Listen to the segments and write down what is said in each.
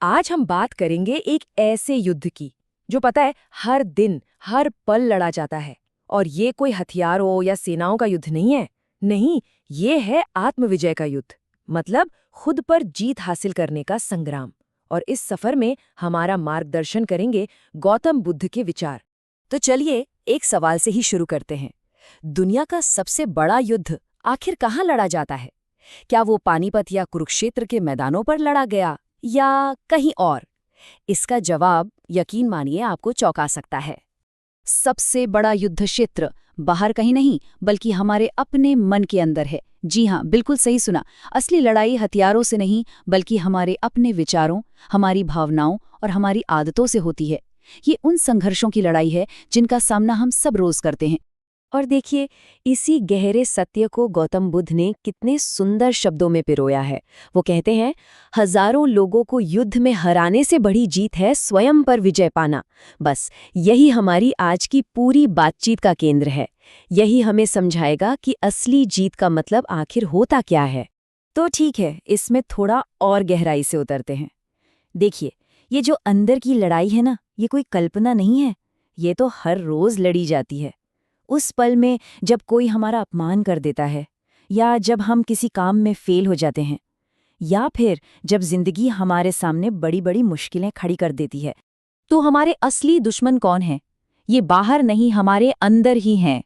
आज हम बात करेंगे एक ऐसे युद्ध की जो पता है हर दिन हर पल लड़ा जाता है। और ये कोई हथियारों या सेनाओं का युद्ध नहीं है। नहीं, ये है आत्मविजय का युद्ध। मतलब खुद पर जीत हासिल करने का संग्राम। और इस सफर में हमारा मार्गदर्शन करेंगे गौतम बुद्ध के विचार। तो चलिए एक सवाल से ही शुरू करते हैं। दुनिया का सबसे बड़ा युद्ध आखिर कहाँ लड़ा जाता है? क्या वो पानीपत या कुरुक्षेत्र के मैदानों पर लड़ा गया या कहीं और? इसका जवाब यकीन मानिए आपको चौंका सकता है। सबसे बड़ा युद्ध क्षेत्र बाहर कहीं नहीं बल्कि हमारे अपने मन के अंदर है। जी हाँ, बिल्कुल सही सुना। असली लड़ाई हथियारों से नहीं बल्कि हमारे अपने विचारों, हमारी भावनाओं और हमारी आदतों से होती है। ये उन संघर्षों की लड़ाई है जिनका सामना हम सब रोज करते हैं। और देखिए, इसी गहरे सत्य को गौतम बुद्ध ने कितने सुंदर शब्दों में पिरोया है। वो कहते हैं, हजारों लोगों को युद्ध में हराने से बड़ी जीत है स्वयं पर विजय पाना। बस यही हमारी आज की पूरी बातचीत का केंद्र है। यही हमें समझाएगा कि असली जीत का मतलब आखिर होता क्या है। तो ठीक है, इसमें थोड़ा और गहराई से उतरते हैं। देखिए, ये जो अंदर की लड़ाई है ना, ये कोई कल्पना नहीं है। ये तो हर रोज लड़ी जाती है। उस पल में जब कोई हमारा अपमान कर देता है, या जब हम किसी काम में फेल हो जाते हैं, या फिर जब जिंदगी हमारे सामने बड़ी बड़ी मुश्किलें खड़ी कर देती है। तो हमारे असली दुश्मन कौन है? ये बाहर नहीं, हमारे अंदर ही हैं।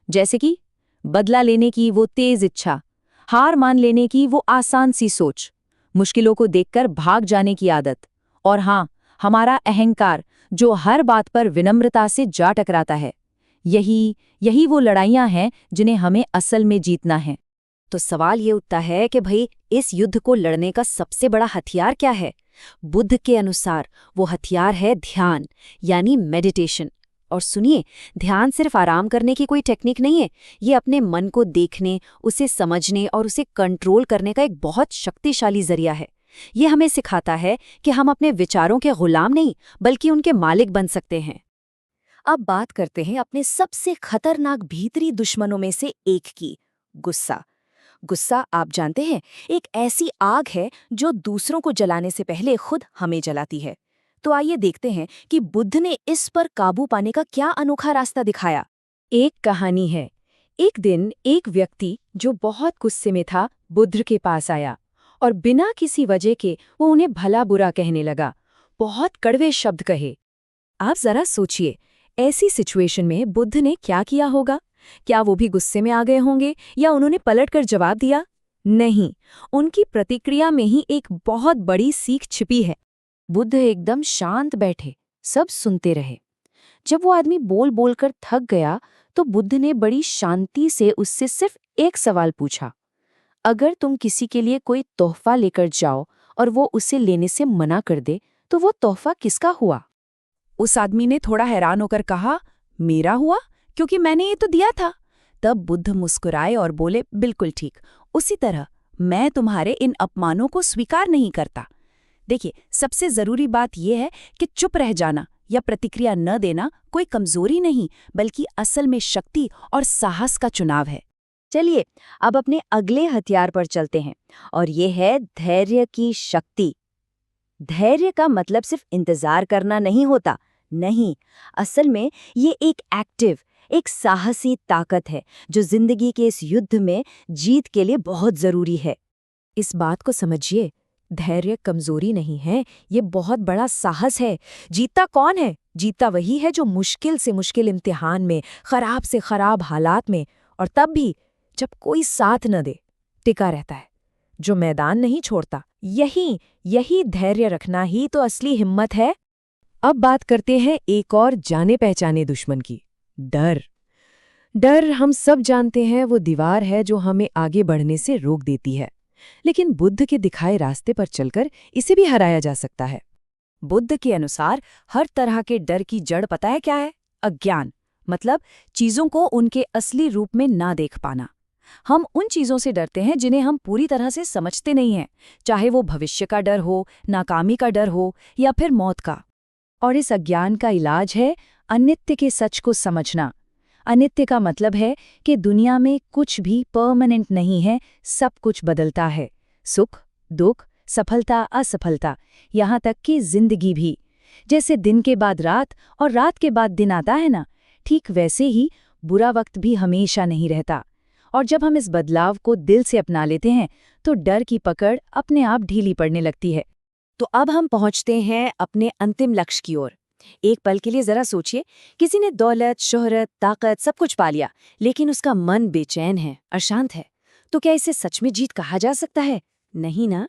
जैसे कि बदला लेने की वो तेज इच्छा, हार मान लेने की वो आसान सी सोच, मुश्किलों को देखकर भाग जाने की आदत, और हाँ, हमारा अहंकार जो हर बात पर विनम्रता से जा टकराता है। यही वो लड़ाइयां हैं जिन्हें हमें असल में जीतना है। तो सवाल ये उठता है कि भाई, इस युद्ध को लड़ने का सबसे बड़ा हथियार क्या है? बुद्ध के अनुसार वो हथियार है ध्यान, यानी मेडिटेशन। और सुनिए, ध्यान सिर्फ आराम करने की कोई टेक्निक नहीं है। ये अपने मन को देखने, उसे समझने और उसे कंट्रोल करने का एक बहुत शक्तिशाली जरिया है। ये हमें सिखाता है कि हम अपने विचारों के गुलाम नहीं बल्कि उनके मालिक बन सकते हैं। अब बात करते हैं अपने सबसे खतरनाक भीतरी दुश्मनों में से एक की, गुस्सा। गुस्सा, आप जानते हैं, एक ऐसी आग है जो दूसरों को जलाने से पहले खुद हमें जलाती है। तो आइए देखते हैं कि बुद्ध ने इस पर काबू पाने का क्या अनोखा रास्ता दिखाया। एक कहानी है। एक दिन एक व्यक्ति जो बहुत गुस्से में था बुद्ध के पास आया और बिना किसी वजह के वो उन्हें भला बुरा कहने लगा। बहुत कड़वे शब्द कहे। आप जरा सोचिए, ऐसी सिचुएशन में बुद्ध ने क्या किया होगा? क्या वो भी गुस्से में आ गए होंगे या उन्होंने पलटकर जवाब दिया? नहीं, उनकी प्रतिक्रिया में ही एक बहुत बड़ी सीख छिपी है। बुद्ध एकदम शांत बैठे, सब सुनते रहे। जब वो आदमी बोल बोलकर थक गया तो बुद्ध ने बड़ी शांति से उससे सिर्फ एक सवाल पूछा। अगर तुम किसी के लिए कोई तोहफा लेकर जाओ और वो उसे लेने से मना कर दे, तो वो तोहफा किसका हुआ? उस आदमी ने थोड़ा हैरान होकर कहा, मेरा हुआ, क्योंकि मैंने ये तो दिया था। तब बुद्ध मुस्कुराए और बोले, बिल्कुल ठीक, उसी तरह मैं तुम्हारे इन अपमानों को स्वीकार नहीं करता। देखिए, सबसे जरूरी बात यह है कि चुप रह जाना या प्रतिक्रिया न देना कोई कमजोरी नहीं बल्कि असल में शक्ति और साहस का चुनाव है। चलिए अब अपने अगले हथियार पर चलते हैं, और ये है धैर्य की शक्ति। धैर्य का मतलब सिर्फ इंतजार करना नहीं होता। नहीं, असल में ये एक एक्टिव, एक साहसी ताकत है जो जिंदगी के इस युद्ध में जीत के लिए बहुत जरूरी है। इस बात को समझिए, धैर्य कमजोरी नहीं है, ये बहुत बड़ा साहस है। जीतता कौन है? जीतता वही है जो मुश्किल से मुश्किल इम्तिहान में, खराब से खराब हालात में, और तब भी जब कोई साथ न दे, टिका रहता है, जो मैदान नहीं छोड़ता। यही धैर्य रखना ही तो असली हिम्मत है। अब बात करते हैं एक और जाने पहचाने दुश्मन की, डर। डर, हम सब जानते हैं, वो दीवार है जो हमें आगे बढ़ने से रोक देती है। लेकिन बुद्ध के दिखाए रास्ते पर चलकर इसे भी हराया जा सकता है। बुद्ध के अनुसार हर तरह के डर की जड़ पता है क्या है? अज्ञान, मतलब चीजों को उनके असली रूप में ना देख पाना। हम उन चीजों से डरते हैं जिन्हें हम पूरी तरह से समझते नहीं हैं, चाहे वो भविष्य का डर हो, नाकामी का डर हो, या फिर मौत का। और इस अज्ञान का इलाज है अनित्य के सच को समझना। अनित्य का मतलब है कि दुनिया में कुछ भी परमानेंट नहीं है, सब कुछ बदलता है। सुख, दुख, सफलता असफलता, यहाँ तक कि जिंदगी भी। जैसे दिन के बाद रात और रात के बाद दिन आता है ना, ठीक वैसे ही बुरा वक्त भी हमेशा नहीं रहता। और जब हम इस बदलाव को दिल से अपना लेते हैं तो डर की पकड़ अपने आप ढीली पड़ने लगती है। तो अब हम पहुंचते हैं अपने अंतिम लक्ष्य की ओर। एक पल के लिए जरा सोचिए, किसी ने दौलत, शोहरत, ताकत सब कुछ पा लिया, लेकिन उसका मन बेचैन है, अशांत है। तो क्या इसे सच में जीत कहा जा सकता है? नहीं ना।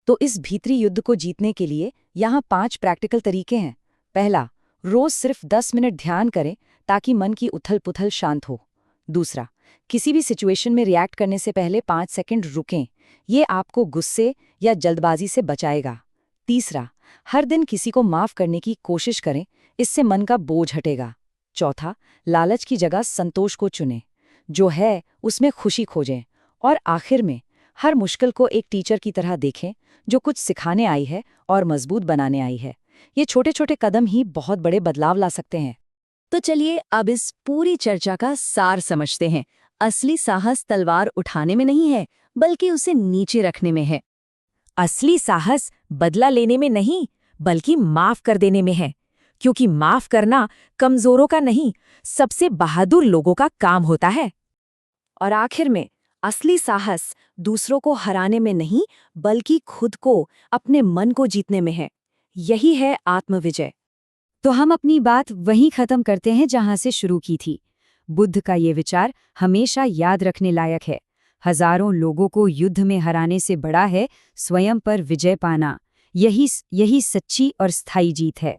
तो इस भीतरी युद्ध को जीतने के लिए यहाँ 5 प्रैक्टिकल तरीके हैं। पहला, रोज सिर्फ 10 मिनट ध्यान करें ताकि मन की उथल-पुथल शांत हो। दूसरा, किसी भी सिचुएशन में रिएक्ट करने से पहले 5 सेकंड रुकें। ये आपको गुस्से या जल्दबाजी से बचाएगा। तीसरा, हर दिन किसी को माफ करने की कोशिश करें, इससे मन का बोझ हटेगा। चौथा, लालच की जगह संतोष को चुनें, जो है उसमें खुशी खोजें। और आखिर में, हर मुश्किल को एक टीचर की तरह देखें, जो कुछ सिखाने आई है और मजबूत बनाने आई है। ये छोटे छोटे कदम ही बहुत बड़े बदलाव ला सकते हैं। तो चलिए अब इस पूरी चर्चा का सार समझते हैं। असली साहस तलवार उठाने में नहीं है, बल्कि उसे नीचे रखने में है। असली साहस बदला लेने में नहीं, बल्कि माफ कर देने में है। क्योंकि माफ करना कमजोरों का नहीं, सबसे बहादुर लोगों का काम होता है। और आखिर में, असली साहस दूसरों को हराने में नहीं, बल्कि खुद को, अपने मन को जीतने में है। यही है आत्मविजय। तो हम अपनी बात वहीं खत्म करते हैं जहां से शुरू की थी। बुद्ध का ये विचार हमेशा याद रखने लायक है। हजारों लोगों को युद्ध में हराने से बड़ा है स्वयं पर विजय पाना। यही सच्ची और स्थायी जीत है।